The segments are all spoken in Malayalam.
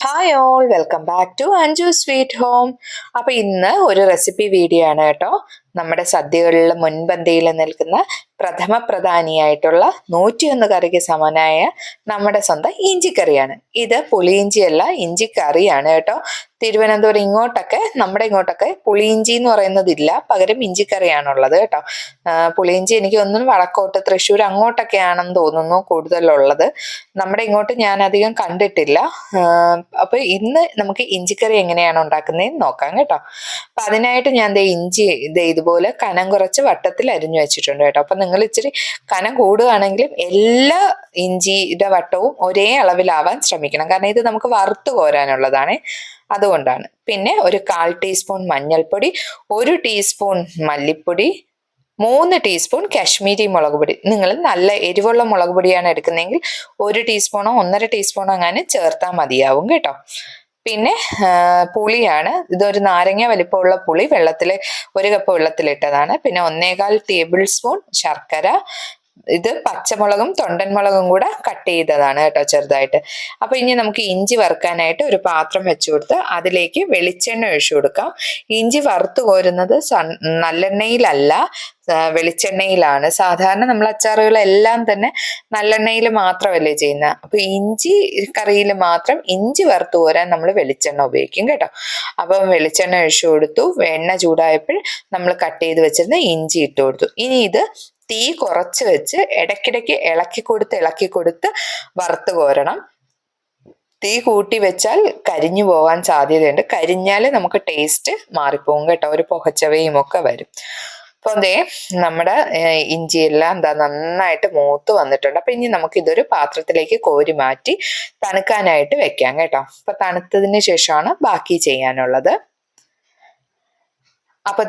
Hi all, welcome back to Anju sweet home. അപ്പോൾ ഇന്ന് ഒരു റെസിപ്പി വീഡിയോ ആണ് കേട്ടോ. നമ്മുടെ സദ്യകളിൽ മുൻപന്തിയിൽ നിൽക്കുന്ന പ്രഥമ പ്രധാനിയായിട്ടുള്ള 101 കറിക്ക് സമനായ നമ്മുടെ സ്വന്തം ഇഞ്ചിക്കറിയാണ്. ഇത് പുളിയിഞ്ചിയല്ല, ഇഞ്ചിക്കറിയാണ് കേട്ടോ. തിരുവനന്തപുരം നമ്മുടെ ഇങ്ങോട്ടൊക്കെ പുളിയിഞ്ചി എന്ന് പറയുന്നതില്ല, പകരം ഇഞ്ചിക്കറിയാണുള്ളത് കേട്ടോ. പുളിയിഞ്ചി എനിക്ക് തോന്നുന്നു വടക്കോട്ട് തൃശ്ശൂർ അങ്ങോട്ടൊക്കെയാണെന്ന് തോന്നുന്നു കൂടുതലുള്ളത്. നമ്മുടെ ഇങ്ങോട്ട് ഞാൻ അധികം കണ്ടിട്ടില്ല. അപ്പൊ ഇന്ന് നമുക്ക് ഇഞ്ചിക്കറി എങ്ങനെയാണ് ഉണ്ടാക്കുന്നതെന്ന് നോക്കാം കേട്ടോ. അപ്പൊ അതിനായിട്ട് ഞാൻ ഇഞ്ചി ഇതുപോലെ കനം കുറച്ച് വട്ടത്തിൽ അരിഞ്ഞു വെച്ചിട്ടുണ്ട് കേട്ടോ. അപ്പൊ നിങ്ങൾ ഇച്ചിരി കനം കൂടുകയാണെങ്കിലും എല്ലാ ഇഞ്ചിയുടെ വട്ടവും ഒരേ അളവിലാവാൻ ശ്രമിക്കണം, കാരണം ഇത് നമുക്ക് വറുത്ത് കോരാനുള്ളതാണ്, അതുകൊണ്ടാണ്. പിന്നെ ഒരു 1/4 ടീസ്പൂൺ മഞ്ഞൾപ്പൊടി, 1 ടീസ്പൂൺ മല്ലിപ്പൊടി, 3 ടീസ്പൂൺ കാശ്മീരി മുളക് പൊടി. നിങ്ങൾ നല്ല എരിവുള്ള മുളക് പൊടിയാണ് എടുക്കുന്നതെങ്കിൽ 1 ടീസ്പൂണോ 1.5 ടീസ്പൂണോ അങ്ങനെ ചേർത്താൽ മതിയാവും കേട്ടോ. പിന്നെ പുളിയാണ്, ഇതൊരു നാരങ്ങ വലിപ്പമുള്ള പുളി 1 കപ്പ് വെള്ളത്തിലിട്ടതാണ്. പിന്നെ 1.25 ടേബിൾ സ്പൂൺ ശർക്കര. ഇത് പച്ചമുളകും തൊണ്ടൻമുളകും കൂടെ കട്ട് ചെയ്തതാണ് കേട്ടോ, ചെറുതായിട്ട്. അപ്പൊ ഇനി നമുക്ക് ഇഞ്ചി വറുക്കാനായിട്ട് ഒരു പാത്രം വെച്ചു കൊടുത്ത് അതിലേക്ക് വെളിച്ചെണ്ണ ഒഴിച്ചു കൊടുക്കാം. ഇഞ്ചി വറുത്ത് കോരുന്നത് നല്ലെണ്ണയിലല്ല, വെളിച്ചെണ്ണയിലാണ്. സാധാരണ നമ്മൾ അച്ചാറുകളെല്ലാം തന്നെ നല്ലെണ്ണയിൽ മാത്രമല്ലേ ചെയ്യുന്നത്. അപ്പൊ ഇഞ്ചി കറിയിൽ മാത്രം ഇഞ്ചി വറുത്ത് കോരാൻ നമ്മൾ വെളിച്ചെണ്ണ ഉപയോഗിക്കും കേട്ടോ. അപ്പം വെളിച്ചെണ്ണ ഒഴിച്ചു കൊടുത്തു. എണ്ണ ചൂടായപ്പോൾ നമ്മൾ കട്ട് ചെയ്ത് വെച്ചിരുന്ന ഇഞ്ചി ഇട്ട് കൊടുത്തു. ഇനി ഇത് തീ കുറച്ച് വെച്ച് ഇടയ്ക്കിടയ്ക്ക് ഇളക്കി കൊടുത്ത് വറുത്ത് കോരണം. തീ കൂട്ടി വെച്ചാൽ കരിഞ്ഞു പോകാൻ സാധ്യതയുണ്ട്. കരിഞ്ഞാൽ നമുക്ക് ടേസ്റ്റ് മാറിപ്പോകും കേട്ടോ, ഒരു പുകച്ചവയും ഒക്കെ വരും. അപ്പൊ നമ്മുടെ ഇഞ്ചിയെല്ലാം നന്നായിട്ട് മൂത്ത് വന്നിട്ടുണ്ട്. അപ്പൊ ഇനി നമുക്ക് ഇതൊരു പാത്രത്തിലേക്ക് കോരി മാറ്റി തണുക്കാനായിട്ട് വെക്കാം കേട്ടോ. അപ്പൊ തണുത്തതിന് ശേഷമാണ് ബാക്കി ചെയ്യാനുള്ളത്. അപ്പൊ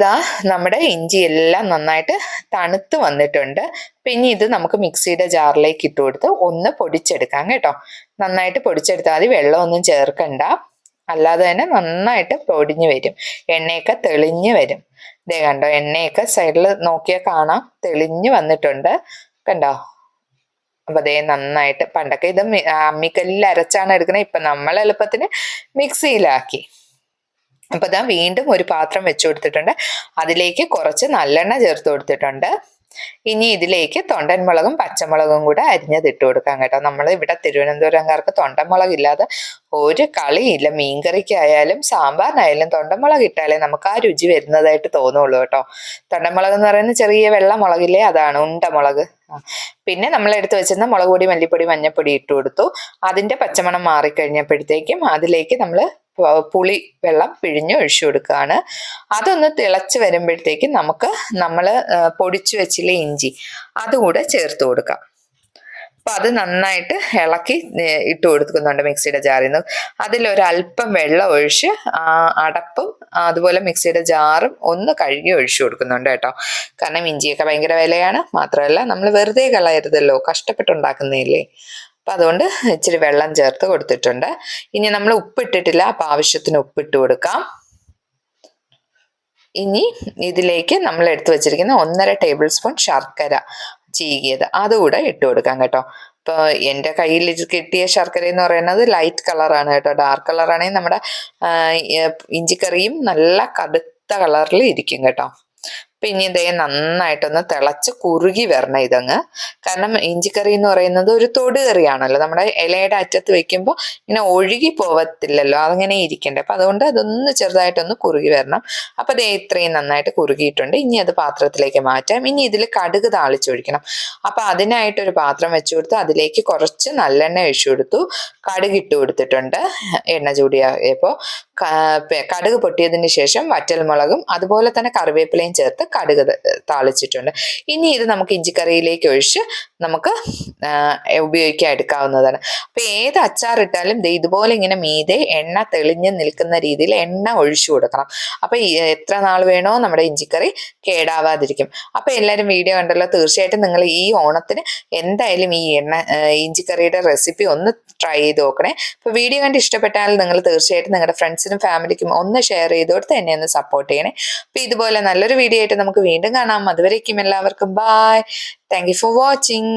നമ്മുടെ ഇഞ്ചി എല്ലാം നന്നായിട്ട് തണുത്ത് വന്നിട്ടുണ്ട്. പിന്നെ ഇത് നമുക്ക് മിക്സിയുടെ ജാറിലേക്ക് ഇട്ട് കൊടുത്ത് ഒന്ന് പൊടിച്ചെടുക്കാം കേട്ടോ. നന്നായിട്ട് പൊടിച്ചെടുത്താൽ മതി, വെള്ളമൊന്നും ചേർക്കണ്ട. അല്ലാതെ തന്നെ നന്നായിട്ട് പൊടിഞ്ഞു വരും, എണ്ണയൊക്കെ തെളിഞ്ഞു വരും. ഇതേ കണ്ടോ, എണ്ണയൊക്കെ സൈഡിൽ നോക്കിയാൽ കാണാം തെളിഞ്ഞു വന്നിട്ടുണ്ട്, കണ്ടോ. അപ്പൊ നന്നായിട്ട്, പണ്ടൊക്കെ ഇത് അമ്മിക്കല്ലിൽ അരച്ചാണ് എടുക്കണേ, ഇപ്പൊ നമ്മൾ എളുപ്പത്തിന് മിക്സിയിലാക്കി. അപ്പൊ വീണ്ടും ഒരു പാത്രം വെച്ചു കൊടുത്തിട്ടുണ്ട്. അതിലേക്ക് കുറച്ച് നല്ലെണ്ണ ചേർത്ത് കൊടുത്തിട്ടുണ്ട്. ഇനി ഇതിലേക്ക് തൊണ്ടൻമുളകും പച്ചമുളകും കൂടെ അരിഞ്ഞത് ഇട്ട് കൊടുക്കാം കേട്ടോ. നമ്മൾ ഇവിടെ തിരുവനന്തപുരംകാർക്ക് തൊണ്ടൻമുളക് ഇല്ലാതെ ഒരു കളിയില്ല. മീൻകറിക്കായാലും സാമ്പാറിനായാലും തൊണ്ടൻമുളക് ഇട്ടാലേ നമുക്ക് ആ രുചി വരുന്നതായിട്ട് തോന്നുള്ളൂ കേട്ടോ. തൊണ്ടൻമുളക് എന്ന് പറയുന്നത് ചെറിയ വെള്ള മുളകില്ലേ, അതാണ് ഉണ്ടമുളക്. പിന്നെ നമ്മൾ എടുത്ത് വെച്ചിരുന്ന മുളക് പൊടി, മല്ലിപ്പൊടി, മഞ്ഞൾപ്പൊടി ഇട്ട് കൊടുത്തു. അതിന്റെ പച്ചമണം മാറിക്കഴിഞ്ഞപ്പോഴത്തേക്കും അതിലേക്ക് നമ്മൾ പുളി വെള്ളം പിഴിഞ്ഞ് ഒഴിച്ചു കൊടുക്കുകയാണ്. അതൊന്ന് തിളച്ച് വരുമ്പോഴത്തേക്കും നമ്മൾ പൊടിച്ചു വെച്ചില്ലേ ഇഞ്ചി, അതുകൂടെ ചേർത്ത് കൊടുക്കാം. അപ്പൊ അത് നന്നായിട്ട് ഇളക്കി ഇട്ട് കൊടുക്കുന്നുണ്ട് മിക്സിയുടെ ജാറിൽ നിന്ന്. അതിലൊരല്പം വെള്ളം ഒഴിച്ച് അടപ്പും അതുപോലെ മിക്സിയുടെ ജാറും ഒന്ന് കഴുകി ഒഴിച്ചു കൊടുക്കുന്നുണ്ട് കേട്ടോ. കാരണം ഇഞ്ചിയൊക്കെ ഭയങ്കര വിലയാണ്, മാത്രമല്ല നമ്മൾ വെറുതെ കളയരുതല്ലോ, കഷ്ടപ്പെട്ടുണ്ടാക്കുന്നില്ലേ. അപ്പൊ അതുകൊണ്ട് ഇച്ചിരി വെള്ളം ചേർത്ത് കൊടുത്തിട്ടുണ്ട്. ഇനി നമ്മൾ ഉപ്പിട്ടിട്ടില്ല, അപ്പൊ ആവശ്യത്തിന് ഉപ്പിട്ട് കൊടുക്കാം. ഇനി ഇതിലേക്ക് നമ്മൾ എടുത്തു വെച്ചിരിക്കുന്ന 1.5 ടേബിൾ സ്പൂൺ ശർക്കര ചീകിയത് അതുകൂടെ ഇട്ട് കൊടുക്കാം കേട്ടോ. ഇപ്പൊ എൻ്റെ കയ്യിൽ കിട്ടിയ ശർക്കര എന്ന് പറയുന്നത് ലൈറ്റ് കളറാണ് കേട്ടോ. ഡാർക്ക് കളറാണെങ്കിൽ നമ്മുടെ ഇഞ്ചിക്കറിയും നല്ല കടുത്ത കളറിൽ ഇരിക്കും കേട്ടോ. പിന്നെ നന്നായിട്ടൊന്ന് തിളച്ച് കുറുകി വരണം ഇതങ്ങ്. കാരണം ഇഞ്ചിക്കറി എന്ന് പറയുന്നത് ഒരു തൊട് കറിയാണല്ലോ, നമ്മുടെ ഇലയുടെ അറ്റത്ത് വെക്കുമ്പോൾ ഇങ്ങനെ ഒഴുകി പോവത്തില്ലല്ലോ, അതങ്ങനെ ഇരിക്കണ്ടേ. അപ്പൊ അതുകൊണ്ട് അതൊന്ന് ചെറുതായിട്ടൊന്ന് കുറുകി വരണം. അപ്പൊ ഇത്രയും നന്നായിട്ട് കുറുകിയിട്ടുണ്ട്. ഇനി അത് പാത്രത്തിലേക്ക് മാറ്റാം. ഇനി ഇതിൽ കടുക് താളിച്ചൊഴിക്കണം. അപ്പൊ അതിനായിട്ടൊരു പാത്രം വെച്ചു കൊടുത്ത് അതിലേക്ക് കുറച്ച് നല്ലെണ്ണ ഒഴിച്ചു കൊടുത്തു. കടുക് ഇട്ട് കൊടുത്തിട്ടുണ്ട്. എണ്ണ ചൂടിയായപ്പോൾ കടുക് പൊട്ടിയതിന് ശേഷം വറ്റൽമുളകും അതുപോലെ തന്നെ കറിവേപ്പിലയും ചേർത്ത് കടുക് താളിച്ചിട്ടുണ്ട്. ഇനി ഇത് നമുക്ക് ഇഞ്ചിക്കറിയിലേക്ക് ഒഴിച്ച് നമുക്ക് ഉപയോഗിക്കാൻ എടുക്കാവുന്നതാണ്. അപ്പൊ ഏത് അച്ചാറിട്ടാലും ഇതുപോലെ ഇങ്ങനെ മീതെ എണ്ണ തെളിഞ്ഞ് നിൽക്കുന്ന രീതിയിൽ എണ്ണ ഒഴിച്ചു കൊടുക്കണം. അപ്പൊ എത്ര നാൾ വേണോ നമ്മുടെ ഇഞ്ചിക്കറി കേടാവാതിരിക്കും. അപ്പൊ എല്ലാവരും വീഡിയോ കണ്ടല്ലോ, തീർച്ചയായിട്ടും നിങ്ങൾ ഈ ഓണത്തിന് എന്തായാലും ഈ ഇഞ്ചിക്കറിയുടെ റെസിപ്പി ഒന്ന് ട്രൈ ചെയ്ത് നോക്കണേ. അപ്പൊ വീഡിയോ കണ്ട് ഇഷ്ടപ്പെട്ടാൽ നിങ്ങൾ തീർച്ചയായിട്ടും നിങ്ങളുടെ ഫ്രണ്ട്സിനും ഫാമിലിക്കും ഒന്ന് ഷെയർ ചെയ്ത് കൊടുത്ത് എന്നെ ഒന്ന് സപ്പോർട്ട് ചെയ്യണേ. അപ്പൊ ഇതുപോലെ നല്ലൊരു വീഡിയോ ആയിട്ട് നമുക്ക് വീണ്ടും കാണാം. അതുവരേക്കും എല്ലാവർക്കും bye. Thank you for watching.